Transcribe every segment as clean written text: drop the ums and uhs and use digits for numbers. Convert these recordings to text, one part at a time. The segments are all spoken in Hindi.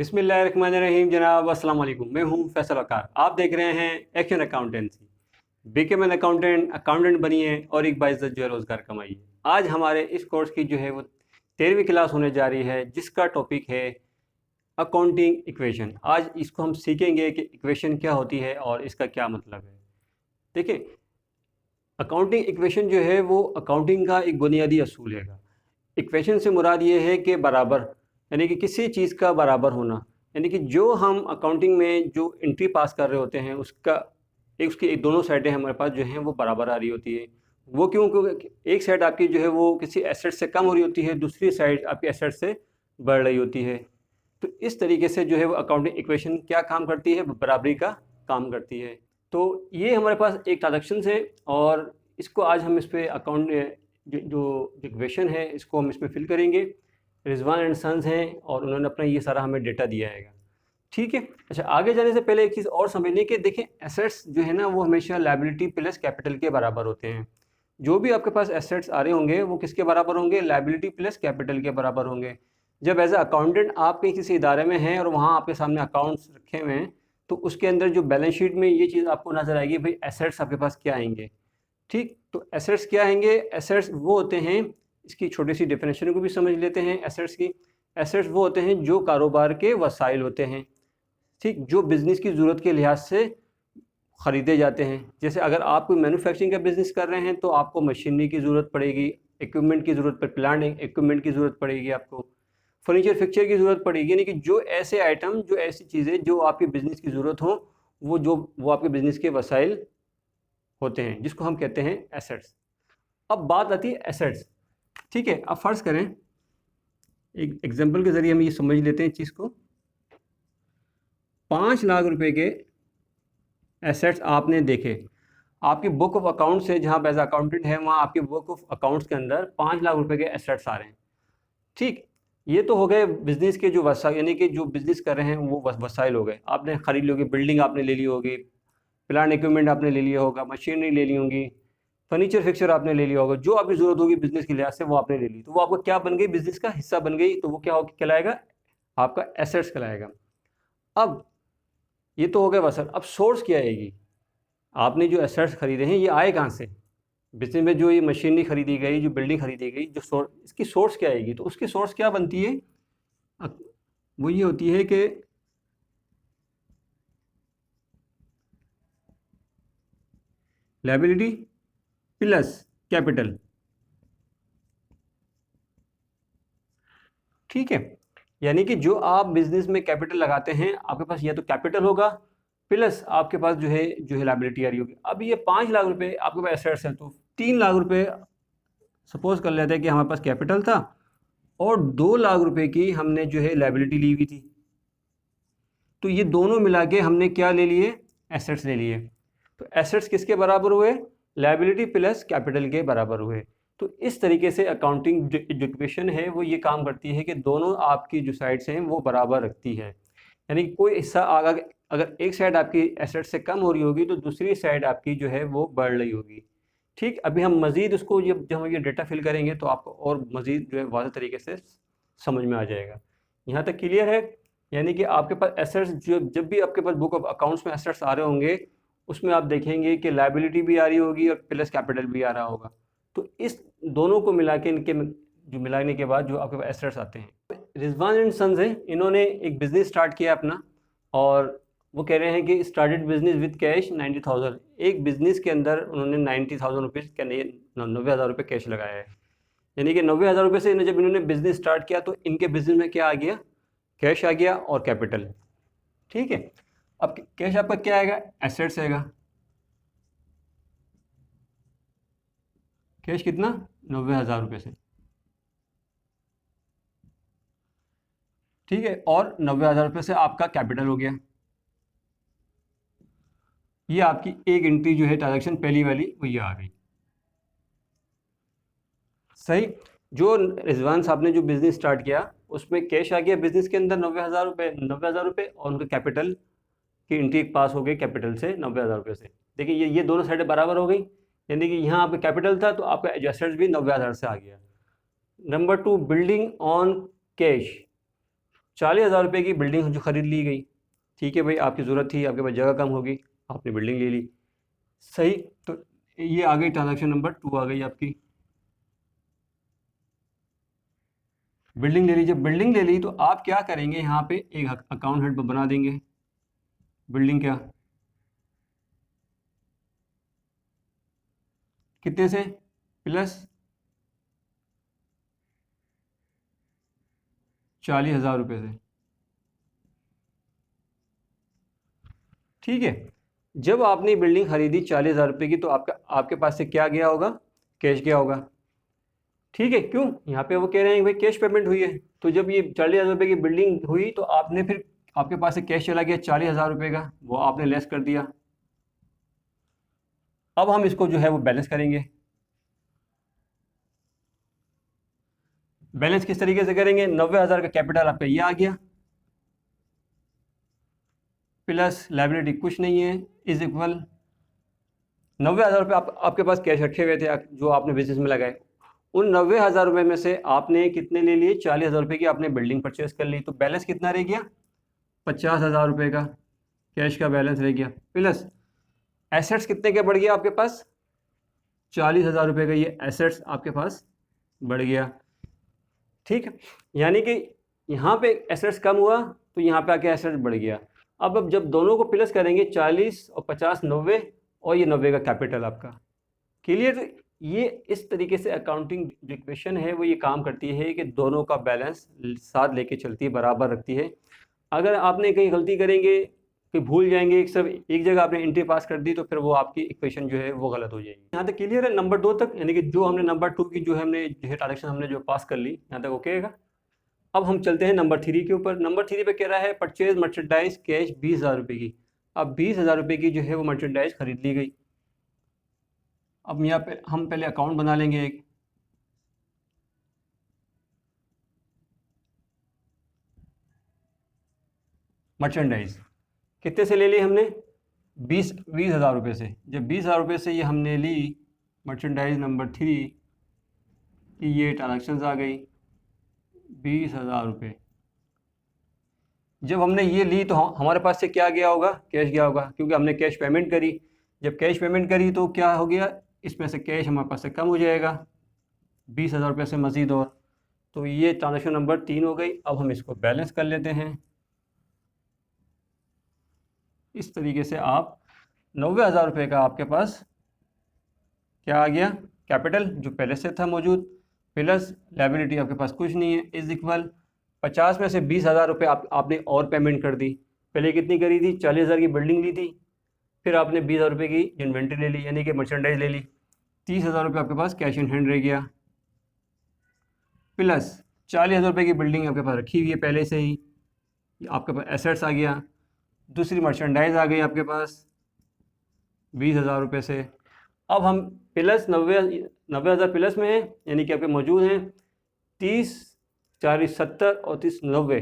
बिस्मिल्लाहिर्रहमानिर्रहीम। जनाब अस्सलाम वालेकुम। मैं हूं फैसल वकार। आप देख रहे हैं एक्शन अकाउंटेंसी। बीके में अकाउंटेंट बनिए और एक बाइज्जत जो है रोज़गार कमाइए। आज हमारे इस कोर्स की जो है वो 13वीं क्लास होने जा रही है, जिसका टॉपिक है अकाउंटिंग इक्वेशन। आज इसको हम सीखेंगे कि इक्वेशन क्या होती है और इसका क्या मतलब है। देखिए, अकाउंटिंग इक्वेशन जो है वो अकाउंटिंग का एक बुनियादी असूल है। इक्वेशन से मुराद ये है कि बराबर, यानी कि किसी चीज़ का बराबर होना, यानी कि जो हम अकाउंटिंग में जो एंट्री पास कर रहे होते हैं उसका उसकी एक दोनों साइडें हमारे पास जो हैं वो बराबर आ रही होती है। वो क्यों? क्योंकि एक साइड आपकी जो है वो किसी एसेट से कम हो रही होती है, दूसरी साइड आपकी एसेट से बढ़ रही होती है। तो इस तरीके से जो है वो अकाउंटिंग इक्वेशन क्या काम करती है? बराबरी का काम करती है। तो ये हमारे पास एक ट्रांजैक्शन है और इसको आज हम इस पर अकाउंट जो इक्वेशन है इसको हम इसमें फिल करेंगे। रिजवान एंड सन्स हैं और उन्होंने अपना ये सारा हमें डेटा दिया है। ठीक है। अच्छा, आगे जाने से पहले एक चीज़ और समझ लें कि देखें, एसेट्स जो है ना वो हमेशा लायबिलिटी प्लस कैपिटल के बराबर होते हैं। जो भी आपके पास एसेट्स आ रहे होंगे वो किसके बराबर होंगे? लायबिलिटी प्लस कैपिटल के बराबर होंगे। जब एज अ अकाउंटेंट आप कहीं किसी इदारे में हैं और वहाँ आपके सामने अकाउंट्स रखे हुए हैं, तो उसके अंदर जो बैलेंस शीट में ये चीज़ आपको नज़र आएगी, भाई एसेट्स आपके पास क्या आएंगे। ठीक, तो एसेट्स क्या आएंगे? एसेट्स वो होते हैं, इसकी छोटी सी डेफिनेशन को भी समझ लेते हैं एसेट्स की। एसेट्स वो होते हैं जो कारोबार के वसाइल होते हैं, ठीक, जो बिज़नेस की ज़रूरत के लिहाज से ख़रीदे जाते हैं। जैसे अगर आप कोई मैन्युफैक्चरिंग का बिज़नेस कर रहे हैं तो आपको मशीनरी की ज़रूरत पड़ेगी, इक्विपमेंट की ज़रूरत पड़ेगी, प्लांट इक्विपमेंट की ज़रूरत पड़ेगी, आपको फर्नीचर फिक्चर की ज़रूरत पड़ेगी। यानी कि जो ऐसे आइटम, जो ऐसी चीज़ें जो आपके बिज़नेस की ज़रूरत हो, वो आपके बिज़नेस के वसाइल होते हैं, जिसको हम कहते हैं एसेट्स। अब बात आती है एसेट्स। ठीक है, अब फ़र्ज़ करें, एक एग्जांपल के ज़रिए हम ये समझ लेते हैं चीज़ को। 5 लाख रुपए के एसेट्स आपने देखे आपकी बुक ऑफ अकाउंट से, जहाँ एज अकाउंटेंट है वहाँ आपकी बुक ऑफ अकाउंट्स के अंदर 5 लाख रुपए के एसेट्स आ रहे हैं। ठीक, ये तो हो गए बिज़नेस के जो वसाइल, यानी कि जो बिज़नेस कर रहे हैं वो वसाइल हो गए। आपने ख़रीद ली होगी, बिल्डिंग आपने ले ली होगी, प्लांट इक्विपमेंट आपने ले लिया होगा, मशीनरी ले ली होंगी, फर्नीचर फिक्चर आपने ले लिया होगा, जो आपकी ज़रूरत होगी बिज़नेस के लिहाज से वो आपने ले ली। तो वो आपको क्या बन गई? बिज़नेस का हिस्सा बन गई। तो वो क्या हो कहलाएगा? आपका एसेट्स कहलाएगा। अब ये तो हो गया वसल। अब सोर्स क्या आएगी? आपने जो एसेट्स खरीदे हैं ये आए कहाँ से? बिजनेस में जो ये मशीनरी खरीदी गई, जो बिल्डिंग खरीदी गई, जो सोर्स, इसकी सोर्स क्या आएगी? तो उसकी सोर्स क्या बनती है? वो ये होती है कि लायबिलिटी प्लस कैपिटल। ठीक है, यानी कि जो आप बिजनेस में कैपिटल लगाते हैं, आपके पास या तो कैपिटल होगा प्लस आपके पास जो है लायबिलिटी आ रही होगी। अब ये 5 लाख रुपए आपके पास एसेट्स हैं, तो 3 लाख रुपए सपोज कर लेते हैं कि हमारे पास कैपिटल था और 2 लाख रुपए की हमने जो है लायबिलिटी ली हुई थी। तो ये दोनों मिला के हमने क्या ले लिए? एसेट्स ले लिए। तो एसेट्स किसके बराबर हुए? लायबिलिटी प्लस कैपिटल के बराबर हुए। तो इस तरीके से अकाउंटिंग जो इक्वेशन है वो ये काम करती है कि दोनों आपकी जो साइड्स हैं वो बराबर रखती है। यानी कि कोई हिस्सा अगर एक साइड आपकी एसेट से कम हो रही होगी तो दूसरी साइड आपकी जो है वो बढ़ रही होगी। ठीक, अभी हम मज़ीद उसको जब हम ये डेटा फिल करेंगे तो आपको और मज़ीद जो है वाज़ेह तरीके से समझ में आ जाएगा। यहाँ तक क्लियर है? यानी कि आपके पास एसेट्स, जब भी आपके पास बुक ऑफ अकाउंट्स में एसेट्स आ रहे होंगे उसमें आप देखेंगे कि लायबिलिटी भी आ रही होगी और प्लस कैपिटल भी आ रहा होगा। तो इस दोनों को मिला के, इनके जो मिलाने के बाद जो आपके पास एसेट्स आते हैं। रिजवान एंड सन्स है, इन्होंने एक बिज़नेस स्टार्ट किया अपना और वो कह रहे हैं कि स्टार्टेड बिजनेस विद कैश 90,000। एक बिज़नेस के अंदर उन्होंने 90,000 रुपीज़ के 90,000 रुपये कैश लगाया है। यानी कि 90,000 रुपये से जब इन्होंने बिज़नेस स्टार्ट किया तो इनके बिज़नेस में क्या आ गया? कैश आ गया और कैपिटल। ठीक है, अब कैश आपका क्या आएगा? एसेट्स आएगा। कैश कितना? 90,000 रुपये से। ठीक है, और 90,000 रुपये से आपका कैपिटल हो गया। ये आपकी एक एंट्री जो है ट्रांजैक्शन पहली वाली वो ये आ गई। सही। जो रिजवान साहब ने जो बिज़नेस स्टार्ट किया उसमें कैश आ गया बिज़नेस के अंदर 90,000 रुपये, 90,000 रुपये, और उनका कैपिटल की एंट्री पास हो गई कैपिटल से 90,000 रुपये से। देखिए ये दोनों साइडें बराबर हो गई। यानी कि यहाँ आपका कैपिटल था तो आपका एडजस्टेड भी 90,000 से आ गया। Number 2, building on cash. 40,000 रुपये की बिल्डिंग जो ख़रीद ली गई, ठीक है भाई, आपकी ज़रूरत थी, आपके पास जगह कम होगी, आपने बिल्डिंग ले ली, सही। तो ये आ गई ट्रांजैक्शन नंबर 2 आ गई आपकी। बिल्डिंग ले ली, जब बिल्डिंग ले ली तो आप क्या करेंगे, यहाँ पे एक अकाउंट हेड बना देंगे। बिल्डिंग क्या, कितने से, प्लस 40,000 रुपये से, ठीक है। जब आपने बिल्डिंग खरीदी 40,000 रुपये की, तो आपके पास से क्या गया होगा, कैश गया होगा, ठीक है। क्यों, यहाँ पे वो कह रहे हैं भाई कैश पेमेंट हुई है, तो जब ये 40,000 रुपये की बिल्डिंग हुई तो आपने फिर आपके पास से कैश चला गया 40,000 रुपये का, वो आपने लेस कर दिया। अब हम इसको जो है वो बैलेंस करेंगे। बैलेंस किस तरीके से करेंगे, 90,000 का कैपिटल आपका ये आ गया, प्लस लाइबिलिटी कुछ नहीं है, इज इक्वल 90,000 रुपये आपके पास कैश रखे हुए थे जो आपने बिजनेस में लगाए। उन 90,000 रुपये में से आपने कितने ले लिए, 40,000 रुपये की आपने बिल्डिंग परचेस कर ली, तो बैलेंस कितना रह गया, 50,000 रुपये का कैश का बैलेंस रह गया, प्लस एसेट्स कितने के बढ़ गया आपके पास, 40,000 रुपये का ये एसेट्स आपके पास बढ़ गया, ठीक है। यानी कि यहाँ पे एसेट्स कम हुआ तो यहाँ पे आके एसेट्स बढ़ गया। अब जब दोनों को प्लस करेंगे, 40 और 50 90, और ये 90 का कैपिटल आपका, क्लियर। तो ये इस तरीके से अकाउंटिंग जो इक्वेशन है वो ये काम करती है कि दोनों का बैलेंस साथ लेके चलती है, बराबर रखती है। अगर आपने कहीं गलती करेंगे कि भूल जाएंगे, सब एक जगह आपने एंट्री पास कर दी, तो फिर वो आपकी इक्वेशन जो है वो गलत हो जाएगी। यहाँ तक क्लियर है, नंबर 2 तक, यानी कि जो हमने नंबर 2 की जो है हमने जो है ट्रांजेक्शन हमने जो पास कर ली, यहाँ तक ओके है। अब हम चलते हैं नंबर 3 के ऊपर। नंबर 3 पे कह रहा है परचेज मर्चेंडाइज कैश 20,000 रुपये की। अब 20,000 रुपये की जो है वो मर्चेंडाइज खरीद ली गई। अब यहाँ पे हम पहले अकाउंट बना लेंगे एक, मर्चेंडाइज कितने से ले ली हमने, 20,000 रुपये से। जब 20,000 रुपये से ये हमने ली मर्चेंडाइज नंबर 3 की, ये ट्रांजेक्शन आ गई 20,000 रुपये। जब हमने ये ली तो हमारे पास से क्या गया होगा, कैश गया होगा, क्योंकि हमने कैश पेमेंट करी। जब कैश पेमेंट करी तो क्या हो गया, इसमें से कैश हमारे पास से कम हो जाएगा 20,000 रुपये से मज़ीद और, तो ये ट्रांजेक्शन नंबर 3 हो गई। अब हम इसको बैलेंस कर लेते हैं। इस तरीके से आप 90,000 रुपये का आपके पास क्या आ गया, कैपिटल जो पहले से था मौजूद, प्लस लायबिलिटी आपके पास कुछ नहीं है, इज इक्वल 50 में से 20,000 रुपये आपने और पेमेंट कर दी। पहले कितनी करी थी, 40,000 की बिल्डिंग ली थी, फिर आपने 20,000 रुपये की इन्वेंट्री ले ली, यानी कि मर्चेंडाइज ले ली, 30,000 रुपये आपके पास कैश इन हैंड रह गया, प्लस 40,000 रुपये की बिल्डिंग आपके पास रखी हुई है पहले से ही, आपके पास एसेट्स आ गया, दूसरी मर्चेंडाइज आ गई आपके पास 20,000 रुपये से। अब हम प्लस 90,000 प्लस में है, यानी कि आपके मौजूद हैं 30, 40, 70 और 30, 90,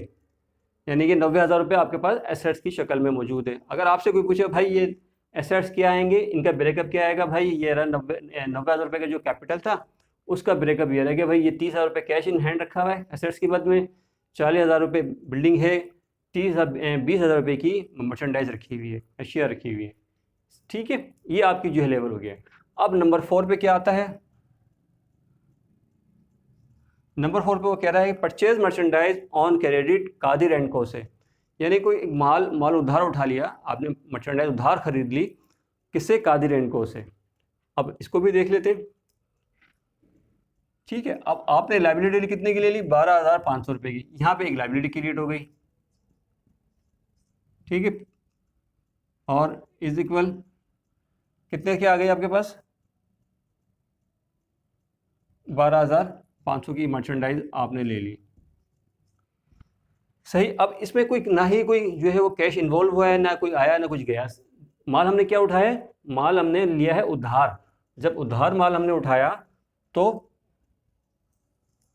यानी कि 90,000 रुपये आपके पास एसेट्स की शक्ल में मौजूद है। अगर आपसे कोई पूछे भाई ये एसेट्स क्या आएंगे, इनका ब्रेकअप क्या आएगा, भाई ये रहा 90,000 रुपये का जो कैपिटल था उसका ब्रेकअप ये रहेगा, भाई ये 30,000 रुपये कैश इन हैंड रखा हुआ है एसेट्स की मद में, 40,000 रुपये बिल्डिंग है, 20,000 रुपये की मर्चेंडाइज रखी हुई है, अशिया रखी हुई है, ठीक है। ये आपकी जो है लेवल हो गया। अब नंबर 4 पे क्या आता है, नंबर 4 पे वो कह रहा है purchase merchandise on credit Kadir and Co से, यानी कोई माल उधार उठा लिया आपने, मर्चेंडाइज उधार खरीद ली, किससे, कादिर एंड को से। अब इसको भी देख लेते हैं, ठीक है। अब आपने लाइबिलिटी कितने की ले ली, 12,500 रुपये की, यहाँ पे एक लाइबिलिटी क्रिएट हो गई, ठीक है, और इज इक्वल कितने की आ गई आपके पास, 12,500 की मर्चेंडाइज आपने ले ली, सही। अब इसमें कोई ना ही कोई जो है वो कैश इन्वॉल्व हुआ है, ना कोई आया ना कुछ गया, माल हमने क्या उठाया, माल हमने लिया है उधार। जब उधार माल हमने उठाया तो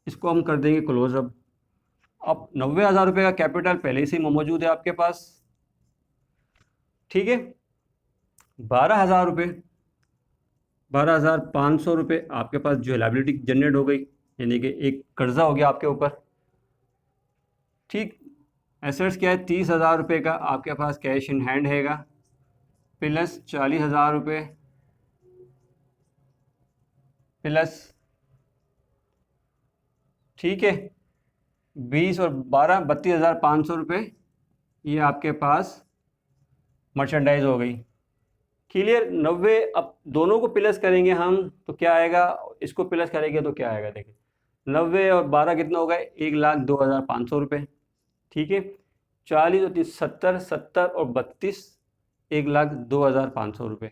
इसको हम कर देंगे क्लोज। अब 90,000 रुपये का कैपिटल पहले से मौजूद है आपके पास, ठीक है। 12,000 रुपये, 12,500 रुपये आपके पास जो है लाइबिलिटी जनरेट हो गई, यानी कि एक कर्जा हो गया आपके ऊपर, ठीक। एसेट्स क्या है, 30,000 रुपये का आपके पास कैश इन हैंड हैगा, प्लस 40,000 रुपये, प्लस, ठीक है, 20 और 12 32,500 रुपये, ये आपके पास मर्चेंडाइज हो गई। क्लियर। 90, अब दोनों को प्लस करेंगे हम तो क्या आएगा, इसको प्लस करेंगे तो क्या आएगा, देखिए 90 और 12 कितना होगा, 1,02,500 रुपये, ठीक है। 40 और 30 70, 70 और 32, 1,02,500 रुपये,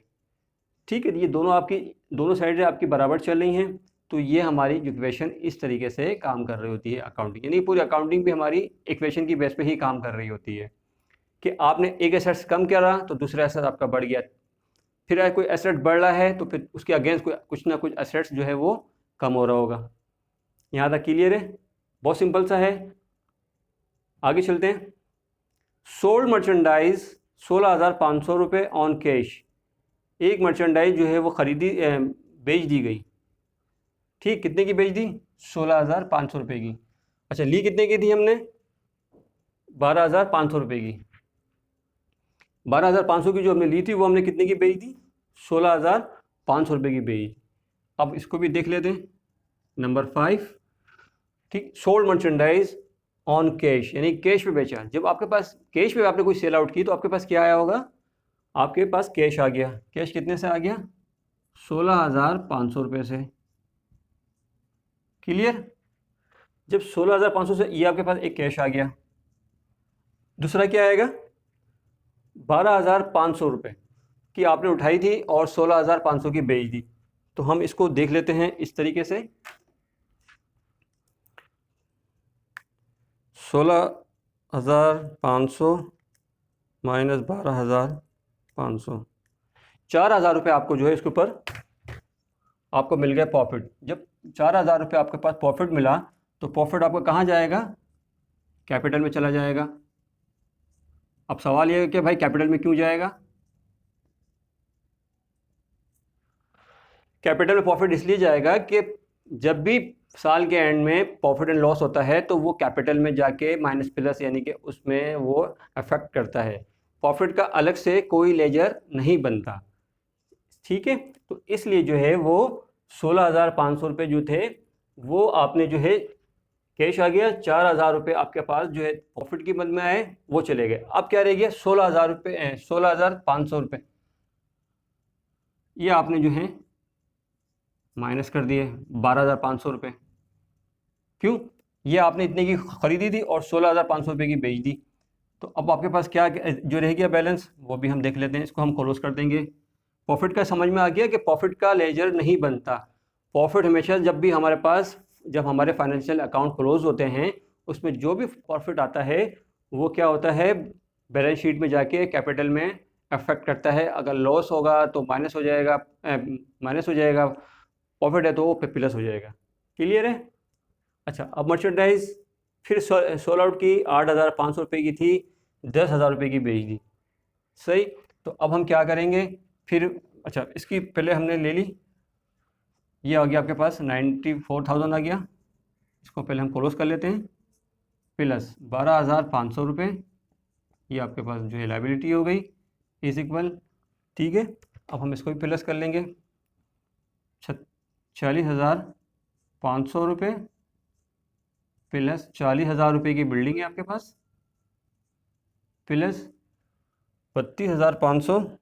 ठीक है। ये दोनों आपकी, दोनों साइडें आपकी बराबर चल रही हैं, तो ये हमारी इक्वेशन इस तरीके से काम कर रही होती है अकाउंटिंग, यानी पूरी अकाउंटिंग भी हमारी इक्वेशन की बेस पे ही काम कर रही होती है कि आपने एक एसेट्स कम करा तो दूसरा एसेट आपका बढ़ गया, फिर कोई एसेट बढ़ रहा है तो फिर उसके अगेंस्ट कुछ ना कुछ एसेट्स जो है वो कम हो रहा होगा। यहाँ तक क्लियर है, बहुत सिंपल सा है। आगे चलते हैं। सोल्ड मर्चेंडाइज 16,500 रुपये ऑन कैश, एक मर्चेंडाइज जो है वो खरीदी बेच दी गई, ठीक, कितने की बेच दी, 16,500 रुपये की। अच्छा, ली कितने की थी हमने, 12,500 रुपये की। 12,500 की जो हमने ली थी वो हमने कितने की बेच दी, 16,500 रुपये की बेची। अब इसको भी देख लेते हैं, नंबर 5, ठीक। सोल्ड मर्चेंडाइज ऑन कैश, यानी कैश पे बेचा। जब आपके पास कैश पे आपने कोई सेल आउट की तो आपके पास क्या आया होगा, आपके पास कैश आ गया। कैश कितने से आ गया, 16,500 रुपये से। क्लियर। जब 16,500 से ये आपके पास एक कैश आ गया, दूसरा क्या आएगा, 12,500 रुपये की आपने उठाई थी और 16,500 की बेच दी। तो हम इसको देख लेते हैं इस तरीके से, 16,500 माइनस 12,500, 4,000 रुपये आपको जो है इसके ऊपर आपको मिल गया प्रॉफिट। जब 4,000 रुपये आपके पास प्रॉफिट मिला तो प्रॉफिट आपका कहाँ जाएगा, कैपिटल में चला जाएगा। अब सवाल यह है कि भाई कैपिटल में क्यों जाएगा, कैपिटल में प्रॉफिट इसलिए जाएगा कि जब भी साल के एंड में प्रॉफिट एंड लॉस होता है तो वो कैपिटल में जाके माइनस प्लस यानी कि उसमें वो अफेक्ट करता है। प्रॉफिट का अलग से कोई लेजर नहीं बनता, ठीक है। तो इसलिए जो है वो 16,500 रुपये जो थे वो आपने जो है कैश आ गया, 4,000 रुपये आपके पास जो है प्रॉफिट की मद में आए वो चले गए। अब क्या रह गया, 16,000 रुपये, 16,500 रुपये ये आपने जो है माइनस कर दिए 12,500 रुपये। क्यों, ये आपने इतने की खरीदी थी और 16,500 रुपये की बेच दी। तो अब आपके पास क्या जो रह गया बैलेंस, वो भी हम देख लेते हैं। इसको हम क्लोज कर देंगे। प्रॉफिट का समझ में आ गया कि प्रॉफिट का लेजर नहीं बनता। प्रॉफिट हमेशा जब भी हमारे पास, जब हमारे फाइनेंशियल अकाउंट क्लोज होते हैं उसमें जो भी प्रॉफिट आता है वो क्या होता है, बैलेंस शीट में जाके कैपिटल में अफेक्ट करता है। अगर लॉस होगा तो माइनस हो जाएगा, प्रॉफिट है तो वो प्लस हो जाएगा। क्लियर है। अच्छा, अब मर्चेंडाइज फिर सोल आउट की 8,500 रुपये की थी, 10,000 रुपये की बेच दी, सही। तो अब हम क्या करेंगे फिर, अच्छा इसकी पहले हमने ले ली, ये आ गया आपके पास 94,000 आ गया। इसको पहले हम क्लोज कर लेते हैं, प्लस 12,500 रुपये ये आपके पास जो है लाइबिलिटी हो गई, इज इक्वल, ठीक है। अब हम इसको भी प्लस कर लेंगे, 40,500 रुपये प्लस 40,000 रुपये की बिल्डिंग है आपके पास, प्लस 32,500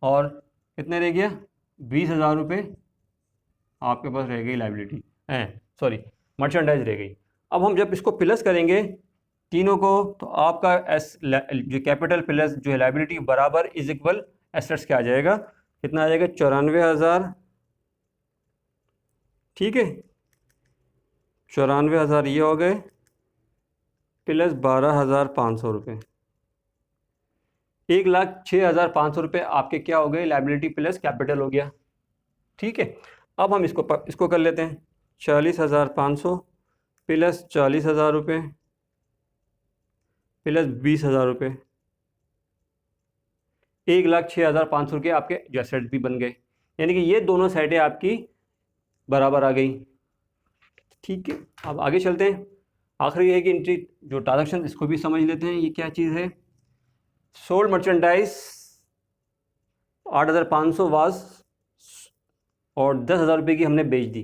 और कितने रह गया, 20,000 रुपये आपके पास रह गई लाइबिलिटी, सॉरी मर्चेंडाइज रह गई। अब हम जब इसको प्लस करेंगे तीनों को तो आपका जो कैपिटल प्लस जो है लाइबिलिटी बराबर इज इक्वल एसेट्स क्या आ जाएगा, कितना आ जाएगा, 94,000, ठीक है। 94,000 ये हो गए प्लस 12,500 रुपये, 1,06,500 रुपये आपके क्या हो गए, लाइबिलिटी प्लस कैपिटल हो गया, ठीक है। अब हम इसको कर लेते हैं, 40,500 प्लस 40,000 रुपये प्लस 20,000 रुपये, 1,06,500 के आपके जो एसेट भी बन गए, यानी कि ये दोनों साइडें आपकी बराबर आ गई, ठीक है। अब आगे चलते हैं। आखिरी है कि एंट्री जो ट्रांजेक्शन, इसको भी समझ लेते हैं ये क्या चीज़ है। सोल्ड मर्चेंडाइज 8,500 वाज, और 10,000 रुपये की हमने बेच दी,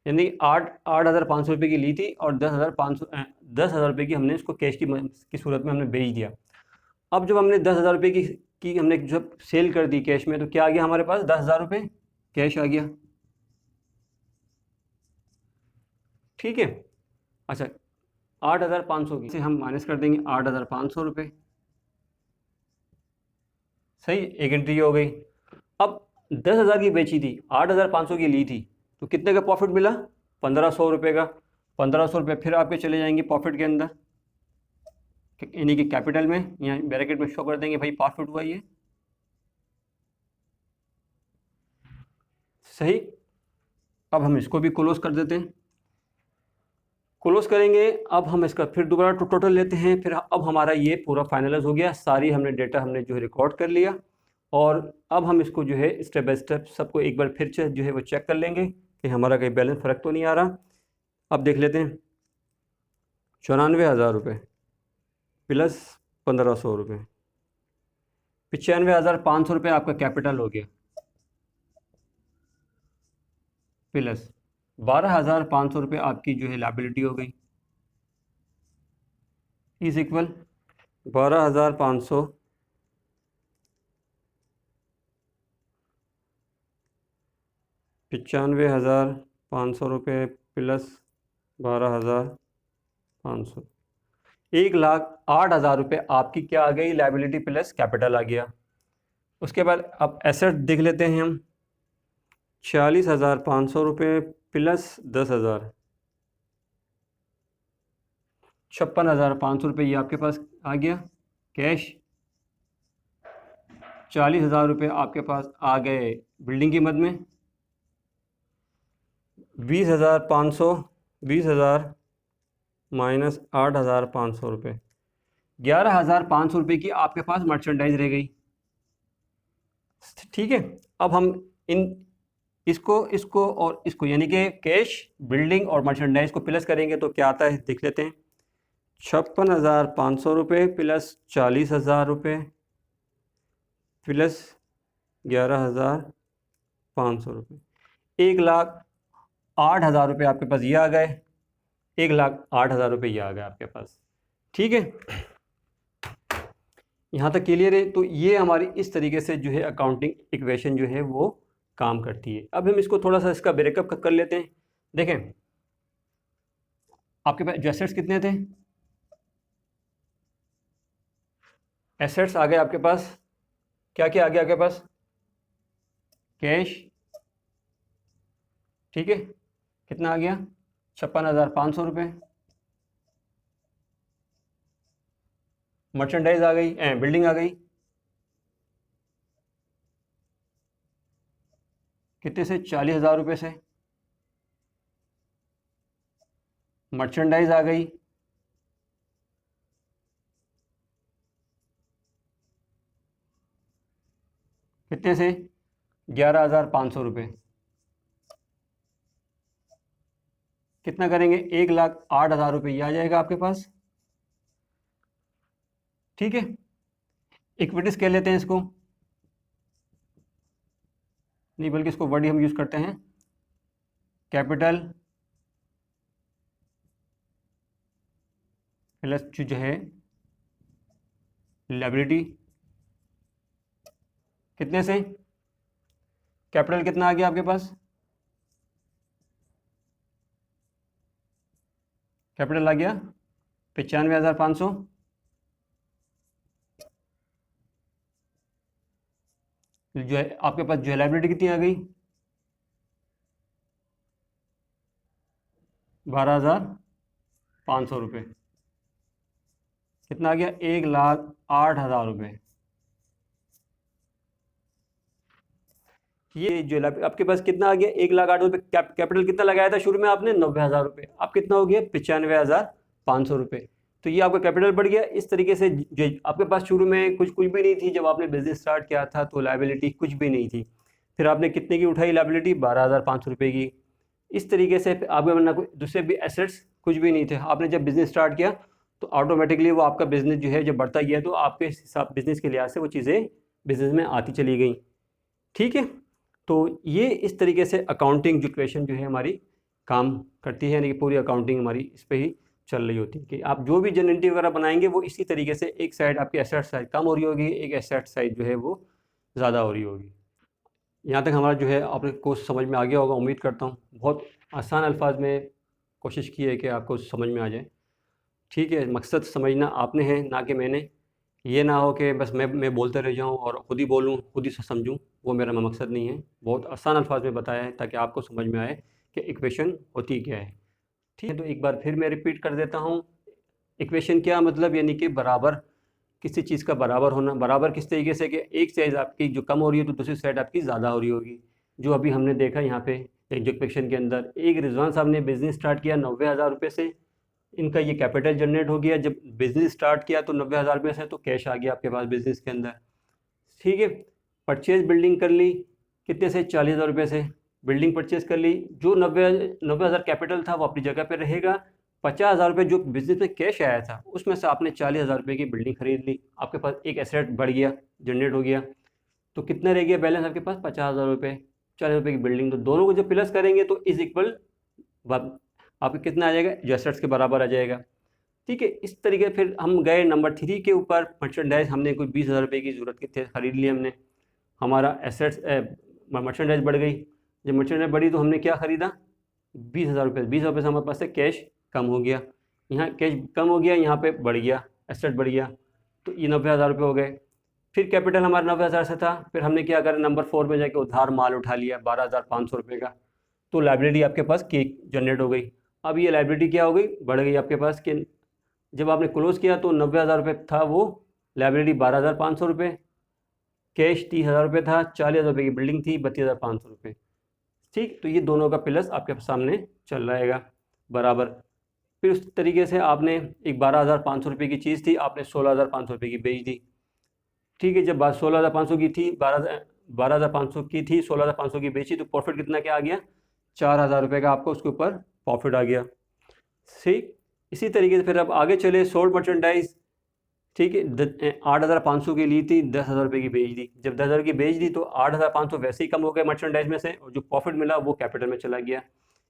यानी 8,500 रुपये की ली थी और 10,000 रुपये की हमने इसको कैश की सूरत में हमने बेच दिया। अब जब हमने 10,000 रुपये की हमने जब सेल कर दी कैश में, तो क्या आ गया हमारे पास, 10,000 रुपये कैश आ गया। ठीक है, अच्छा 8,500 की से हम माइनस कर देंगे 8,500 रुपये, सही, एक एंट्री हो गई। अब 10,000 की बेची थी, 8,500 की ली थी, तो कितने का प्रॉफिट मिला, 1,500 रुपये का। 1,500 रुपये फिर आपके चले जाएंगे प्रॉफिट के अंदर, यानी कि कैपिटल में, यहाँ ब्रैकेट में शो कर देंगे भाई प्रॉफिट हुआ ये, सही। अब हम इसको भी क्लोज कर देते हैं, क्लोज करेंगे। अब हम इसका फिर दोबारा टोटल लेते हैं, फिर अब हमारा ये पूरा फाइनलाइज हो गया, सारी हमने डेटा हमने जो है रिकॉर्ड कर लिया, और अब हम इसको जो है स्टेप बाय स्टेप सबको एक बार फिर से जो है वो चेक कर लेंगे कि हमारा कहीं बैलेंस फ़र्क तो नहीं आ रहा। अब देख लेते हैं, 94,000 रुपये प्लस 1,500 रुपये, 95,500 रुपये आपका कैपिटल हो गया, प्लस 12,500 रुपये आपकी जो है लायबिलिटी हो गई, इज इक्वल 12,500 95,500 रुपये प्लस 12,500, 1,08,000 रुपये आपकी क्या आ गई, लायबिलिटी प्लस कैपिटल आ गया। उसके बाद अब एसेट देख लेते हैं हम, 40,500 रुपये प्लस 10,000, 56,500 रुपये ये आपके पास आ गया कैश। 40,000 रुपये आपके पास आ गए बिल्डिंग की मद में, 20,500, 20,000 माइनस 8,500 रुपये, 11,500 रुपये की आपके पास मर्चेंडाइज रह गई। ठीक है, अब हम इसको और इसको यानी कि कैश, बिल्डिंग और मर्चेंडाइज को प्लस करेंगे तो क्या आता है देख लेते हैं। 56,500 रुपये प्लस 40,000 रुपये प्लस 11,500 रुपये, 1,08,000 रुपये आपके पास ये आ गए, 1,08,000 रुपये ये आ गए आपके पास। ठीक है, यहाँ तक क्लियर है। तो ये हमारी इस तरीके से जो है अकाउंटिंग इक्वेशन जो है वो काम करती है। अब हम इसको थोड़ा सा इसका ब्रेकअप कर लेते हैं। देखें, आपके पास जो एसेट्स कितने थे, एसेट्स आ गए आपके पास, क्या क्या आ गया आपके पास, कैश, ठीक है, कितना आ गया, 56,500 रुपये, मर्चेंडाइज आ गई, बिल्डिंग आ गई, कितने से, 40,000 रुपये से, मर्चेंडाइज आ गई, कितने से, 11,500 रुपये, कितना करेंगे, 1,08,000 रुपये ये आ जाएगा आपके पास। ठीक है, इक्विटीज कह लेते हैं इसको, नहीं बल्कि इसको वर्ड हम यूज़ करते हैं, कैपिटल प्लस जो है लायबिलिटी, कितने से, कैपिटल कितना आ गया आपके पास, कैपिटल आ गया 95,500, जो है आपके पास जो है लायबिलिटी कितनी आ गई, 12,500 रुपये, कितना आ गया, 1,08,000 रुपये। ये जो आपके पास कितना आ गया, 1,08,000 रुपये, कैपिटल कितना लगाया था शुरू में आपने, 90,000 रुपये, अब कितना हो गया, 95,500 रुपये। तो ये आपका कैपिटल बढ़ गया। इस तरीके से जो आपके पास शुरू में कुछ भी नहीं थी, जब आपने बिजनेस स्टार्ट किया था तो लायबिलिटी कुछ भी नहीं थी, फिर आपने कितने की उठाई लायबिलिटी, 12,500 रुपये की। इस तरीके से आपके वरना कोई दूसरे भी एसेट्स कुछ भी नहीं थे। आपने जब बिज़नेस स्टार्ट किया तो ऑटोमेटिकली वो आपका बिज़नेस जो है जब बढ़ता गया तो आपके हिसाब बिज़नेस के लिहाज से वो चीज़ें बिज़नेस में आती चली गई। ठीक है, तो ये इस तरीके से अकाउंटिंग जो इक्वेशन जो है हमारी काम करती है, यानी कि पूरी अकाउंटिंग हमारी इस पे ही चल रही होती है कि आप जो भी जनरेटिव वगैरह बनाएंगे वो इसी तरीके से, एक साइड आपकी एसेट साइड कम हो रही होगी, एक एसेट साइड जो है वो ज़्यादा हो रही होगी। यहाँ तक हमारा जो है आपको समझ में आ गया होगा, उम्मीद करता हूँ। बहुत आसान अल्फाज में कोशिश की है कि आपको समझ में आ जाए। ठीक है, मकसद समझना आपने है, ना कि मैंने। ये ना हो कि बस मैं बोलते रह जाऊँ और ख़ुद ही बोलूँ, ख़ुद ही समझूँ, वो मेरा मकसद नहीं है। बहुत आसान अल्फाज में बताया है ताकि आपको समझ में आए कि इक्वेशन होती क्या है। ठीक है, तो एक बार फिर मैं रिपीट कर देता हूँ। इक्वेशन क्या मतलब, यानी कि बराबर, किसी चीज़ का बराबर होना। बराबर किस तरीके से कि एक साइड आपकी जो कम हो रही है तो दूसरी साइड आपकी ज़्यादा हो रही होगी, जो अभी हमने देखा यहाँ पे एक जो इक्वेशन के अंदर। एक रिजवान साहब ने बिज़नेस स्टार्ट किया 90,000 रुपये से, इनका ये कैपिटल जनरेट हो गया। जब बिज़नेस स्टार्ट किया तो 90,000 रुपये से तो कैश आ गया आपके पास बिज़नेस के अंदर। ठीक है, परचेज बिल्डिंग कर ली, कितने से, 40,000 रुपये से बिल्डिंग परचेज कर ली। जो 90,000 कैपिटल था वो अपनी जगह पर रहेगा। 50,000 रुपये जो बिज़नेस में कैश आया था उसमें से आपने 40,000 रुपये की बिल्डिंग खरीद ली, आपके पास एक एसेट बढ़ गया, जनरेट हो गया। तो कितना रह गया बैलेंस आपके पास, 50,000 रुपये, 40,000 रुपये की बिल्डिंग। तो दोनों को जब प्लस करेंगे तो इज इक्वल आपको कितना आ जाएगा, जो एसेट्स के बराबर आ जाएगा। ठीक है, इस तरीके फिर हम गए नंबर 3 के ऊपर। मर्चेंडाइज हमने कोई 20,000 रुपये की ज़रूरत की थे, खरीद ली हमने। हमारा एसेट्स मर्चेंडाइज बढ़ गई। जब मर्चेंडाइज बढ़ी तो हमने क्या ख़रीदा, 20,000 रुपये। 20,000 रुपये से हमारे पास से कैश कम हो गया, यहाँ कैश कम हो गया, यहाँ पे बढ़ गया, एसेट बढ़ गया, तो ये 90,000 रुपये हो गए। फिर कैपिटल हमारा 90,000 से था, फिर हमने क्या करा, नंबर 4 में जाके उधार माल उठा लिया 12,500 रुपये का। तो लाइबिलिटी आपके पास केक जनरेट हो गई। अब ये लाइबिलिटी क्या हो गई, बढ़ गई आपके पास कि जब आपने क्लोज़ किया तो 90,000 रुपये था वो लाइबिलिटी, 12,500 रुपये, कैश 30,000 रुपये था, 40,000 रुपये की बिल्डिंग थी, 32,500 रुपये। ठीक, तो ये दोनों का प्लस आपके सामने चल रहेगा बराबर। फिर उस तरीके से आपने एक 12,500 रुपये की चीज़ थी, आपने 16,500 रुपये की बेच दी। ठीक है, जब बात 16,500 की थी, 12,500 की थी, 16,500 की बेची, तो प्रॉफिट कितना क्या आ गया, 4,000 रुपये का आपको उसके ऊपर प्रॉफिट आ गया। ठीक, इसी तरीके से फिर अब आगे चले, सोल्ड मर्चेंडाइज। ठीक है, 8,500 की ली थी, 10,000 रुपये की बेच दी। जब 10,000 की बेच दी तो 8,500 वैसे ही कम हो गए मर्चेंडाइज में से, और जो प्रॉफिट मिला वो कैपिटल में चला गया।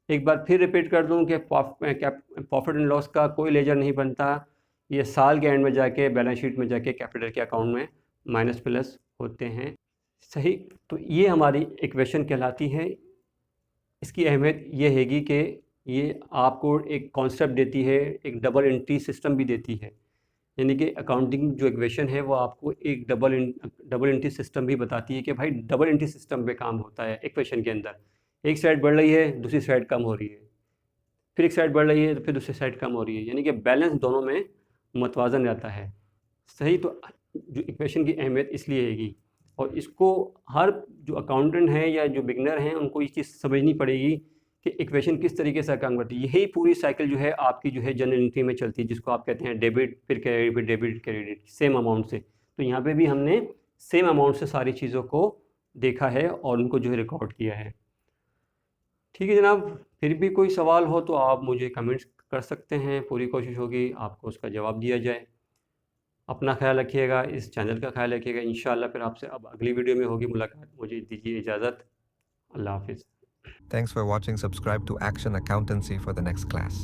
एक बार फिर रिपीट कर दूं कि प्रॉफिट एंड लॉस का कोई लेजर नहीं बनता, ये साल के एंड में जाके बैलेंस शीट में जाके कैपिटल के अकाउंट में माइनस प्लस होते हैं। सही, तो ये हमारी इक्वेशन कहलाती है। इसकी अहमियत ये हैगी कि ये आपको एक कॉन्सेप्ट देती है, एक डबल एंट्री सिस्टम भी देती है, यानी कि अकाउंटिंग जो इक्वेशन है वो आपको एक डबल एंट्री सिस्टम भी बताती है कि भाई डबल एंट्री सिस्टम पे काम होता है इक्वेशन के अंदर। एक साइड बढ़ रही है, दूसरी साइड कम हो रही है, फिर एक साइड बढ़ रही है तो फिर दूसरी साइड कम हो रही है, यानी कि बैलेंस दोनों में मतवाजन रहता है। सही, तो जो इक्वेशन की अहमियत इसलिए हैगी, और इसको हर जो अकाउंटेंट हैं या जो बिगनर हैं उनको ये चीज़ समझनी पड़ेगी कि इक्वेशन किस तरीके से काम करती है। यही पूरी साइकिल जो है आपकी जो है जनरल एंट्री में चलती है, जिसको आप कहते हैं डेबिट, फिर क्रेडिट, फिर डेबिट क्रेडिट, सेम अमाउंट से। तो यहाँ पे भी हमने सेम अमाउंट से सारी चीज़ों को देखा है और उनको जो है रिकॉर्ड किया है। ठीक है जनाब, फिर भी कोई सवाल हो तो आप मुझे कमेंट्स कर सकते हैं, पूरी कोशिश होगी आपको उसका जवाब दिया जाए। अपना ख्याल रखिएगा, इस चैनल का ख्याल रखिएगा। इंशाअल्लाह फिर आपसे अब अगली वीडियो में होगी मुलाकात। मुझे दीजिए इजाज़त, अल्लाह हाफिज़। Thanks for watching. Subscribe to Action Accountancy for the next class.